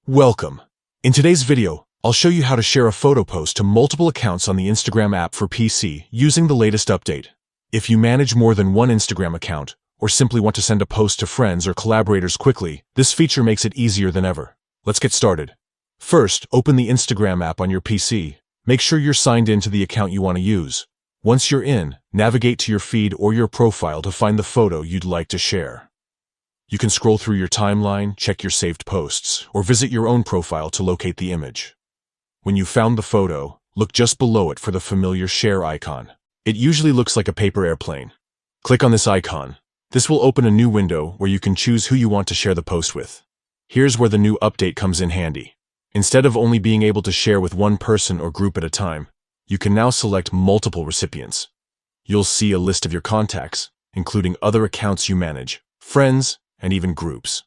Welcome. In today's video, I'll show you how to share a photo post to multiple accounts on the Instagram app for PC using the latest update. If you manage more than one Instagram account, or simply want to send a post to friends or collaborators quickly, this feature makes it easier than ever. Let's get started. First, open the Instagram app on your PC. Make sure you're signed in to the account you want to use. Once you're in, navigate to your feed or your profile to find the photo you'd like to share. You can scroll through your timeline, check your saved posts, or visit your own profile to locate the image. When you've found the photo, look just below it for the familiar share icon. It usually looks like a paper airplane. Click on this icon. This will open a new window where you can choose who you want to share the post with. Here's where the new update comes in handy. Instead of only being able to share with one person or group at a time, you can now select multiple recipients. You'll see a list of your contacts, including other accounts you manage, friends, and even groups.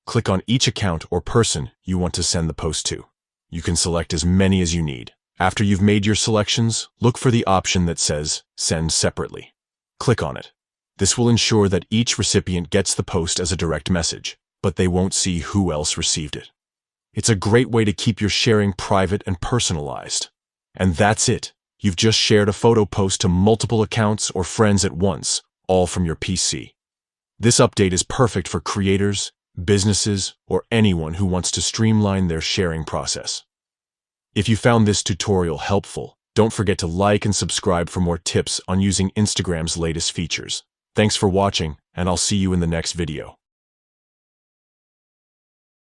Click on each account or person you want to send the post to. You can select as many as you need. After you've made your selections, look for the option that says Send Separately. Click on it. This will ensure that each recipient gets the post as a direct message, but they won't see who else received it. It's a great way to keep your sharing private and personalized. And that's it. You've just shared a photo post to multiple accounts or friends at once, all from your PC. This update is perfect for creators, businesses, or anyone who wants to streamline their sharing process. If you found this tutorial helpful, don't forget to like and subscribe for more tips on using Instagram's latest features. Thanks for watching, and I'll see you in the next video.